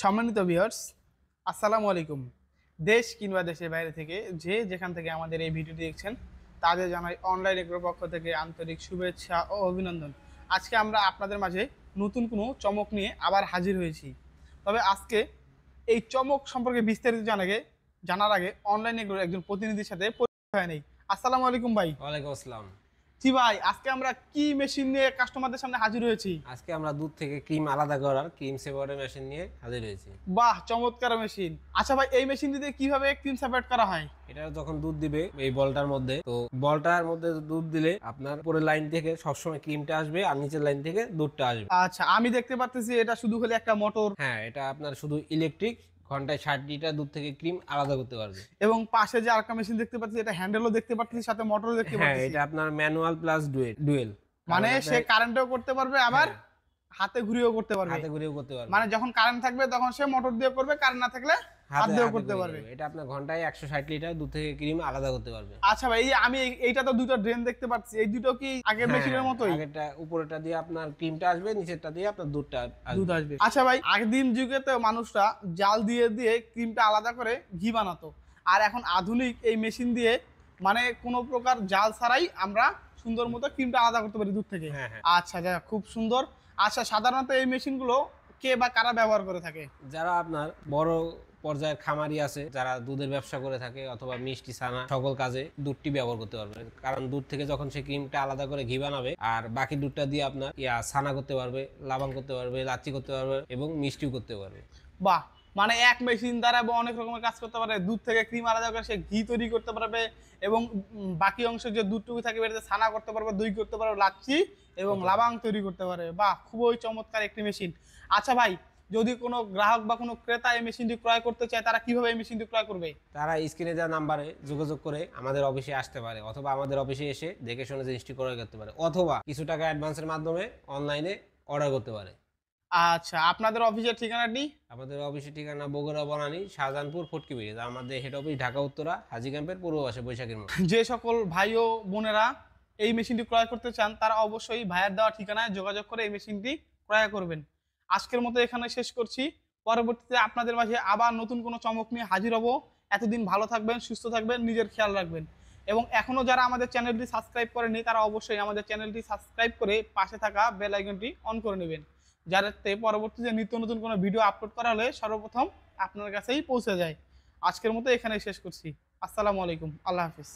সম্মানিত ভিউয়ার্স, আসসালামু আলাইকুম। দেশ কিংবা দেশের বাইরে থেকে যে যেখান থেকে আমাদের এই ভিডিওটি দেখছেন তাদের জানাই অনলাইন এগ্রোর পক্ষ থেকে আন্তরিক শুভেচ্ছা ও অভিনন্দন। আজকে আমরা আপনাদের মাঝে নতুন কোনো চমক নিয়ে আবার হাজির হয়েছি। তবে আজকে এই চমক সম্পর্কে বিস্তারিত জানার আগে অনলাইন এগ্রোর একজন প্রতিনিধির সাথে পরিচয় হয়ে নেই। আসসালামু আলাইকুম ভাই। ওয়ালাইকুম আসসালাম। জি ভাই, আজকে আমরা কি মেশিন নিয়ে কাস্টমারদের সামনে হাজির হয়েছি? আজকে আমরা দুধ থেকে ক্রিম আলাদা করার ক্রিম সেপারেটর মেশিন নিয়ে হাজির হয়েছি। বাহ, চমৎকার মেশিন। আচ্ছা ভাই, এই মেশিন দিয়ে কিভাবে ক্রিম সেপারেট করা হয়? এটা যখন দুধ দিবে এই বলটার মধ্যে, তো বলটার মধ্যে দুধ দিলে আপনার উপরের লাইন থেকে সবসময় ক্রিমটা আসবে আর নিচের লাইন থেকে দুধটা আসবে। আচ্ছা, আমি দেখতে পাচ্ছি এটা শুধু হলে একটা মোটর। হ্যাঁ, এটা আপনার শুধু ইলেকট্রিক, ঘন্টায় 60 লিটার দুধ থেকে ক্রিম আলাদা করতে পারবে। এবং পাশে যে আরেকটা মেশিন দেখতে পাচ্ছি, এটা হ্যান্ডেলও দেখতে পাচ্ছি, সাথে মোটরও দেখতে হ্যাঁ, পাচ্ছি। এটা আপনার ম্যানুয়াল প্লাস ডুয়েল, মানে সে কারেন্টেও করতে পারবে, আবার হ্যাঁ, হাতে ঘুরিয়েও করতে পারবে। হাতে ঘুরেও করতে পারবে। মানে যখন কারেন্ট থাকবে তখন সে মোটর দিয়ে করবে, কারেন্ট না থাকলে হাত দিয়েও করতে পারবে। এটা আপনার ঘন্টায় 160 লিটার দুধ থেকে ক্রিম আলাদা করতে পারবে। আচ্ছা ভাই, এই যে আমি এইটা তো দুটো ড্রেন দেখতে পাচ্ছি, এই দুটো কি আগের মেশিনের মতোই? আগেরটা উপরেরটা দিয়ে আপনার ক্রিমটা আসবে, নিচেরটা দিয়ে আপনার দুধটা দুধ আসবে। আচ্ছা ভাই, আগের যুগে তো মানুষরা জাল দিয়ে দিয়ে ক্রিমটা আলাদা করে ঘি বানাতো, আর এখন আধুনিক এই মেশিন দিয়ে মানে কোনো প্রকার জাল ছাড়াই আমরা সুন্দর মতো ক্রিমটা আলাদা করতে পারি দুধ থেকে। হ্যাঁ, হ্যাঁ। আচ্ছা, যা খুব সুন্দর। আচ্ছা, সাধারণত এই মেশিনগুলো কে বা কারা ব্যবহার করে থাকে? যারা আপনার বড় পর্যায়ের খামারি আছে, যারা দুধের ব্যবসা করে থাকে অথবা মিষ্টি ছানা সকল কাজে দুধটি ব্যবহার করতে পারবে। কারণ দুধ থেকে যখন সে ক্রিমটা আলাদা করে ঘি বানাবে আর বাকি দুধটা দিয়ে আপনার ছানা করতে পারবে, লাবান করতে পারবে, লাচ্ছি করতে পারবে এবং মিষ্টিও করতে পারবে। বাহ, মানে এক মেশিন দ্বারা অনেক রকমের কাজ করতে পারে। দুধ থেকে ক্রিম আলাদা করে সে ঘি তৈরি করতে পারবে, এবং বাকি অংশ যে দুধটুকু থাকে এটাতে ছানা করতে পারবে, দই করতে পারবে, লাচ্ছি এবং লাবাং তৈরি করতে পারে। বাহ, খুবই চমৎকার একটি মেশিন। আচ্ছা ভাই, যদি কোনো গ্রাহক বা কোনো ক্রেতা এই মেশিনটি ক্রয় করতে চায়, তারা কিভাবে এই মেশিনটি ক্রয় করবে? তারা স্ক্রিনে দেওয়া নাম্বারে যোগাযোগ করে আমাদের অফিসে আসতে পারে, অথবা আমাদের অফিসে এসে দেখে শুনে জিনিসটি ক্রয় করতে পারে, অথবা কিছু টাকা অ্যাডভান্সের মাধ্যমে অনলাইনে অর্ডার করতে পারে। আচ্ছা, আপনাদের অফিসের ঠিকানাটি? আমাদের অফিসের ঠিকানা বগুড়া বনানী শাহজাহানপুর ফটকি ব্রিজ। আমাদের হেড অফিস ঢাকা উত্তরা হাজী ক্যাম্পের পূর্ব পাশে বৈশাখীর মোড়। যে সকল ভাই ও বোনেরা এই মেশিনটি ক্রয় করতে চান, তারা অবশ্যই ভাইয়ের দেওয়া ঠিকানায় যোগাযোগ করে এই মেশিনটি ক্রয় করবেন। আজকের মতো এখানে শেষ করছি। পরবর্তীতে আপনাদের মাঝে আবার নতুন কোনো চমক নিয়ে হাজির হব। এতদিন ভালো থাকবেন, সুস্থ থাকবেন, নিজের খেয়াল রাখবেন। এবং এখনও যারা আমাদের চ্যানেলটি সাবস্ক্রাইব করেনি, তারা অবশ্যই আমাদের চ্যানেলটি সাবস্ক্রাইব করে পাশে থাকা বেল আইকনটি অন করে নেবেন, যাতে পরবর্তীতে নিত্য নতুন কোনো ভিডিও আপলোড করা হলে সর্বপ্রথম আপনার কাছেই পৌঁছে যায়। আজকের মতো এখানেই শেষ করছি। আসসালামু আলাইকুম, আল্লাহ হাফিজ।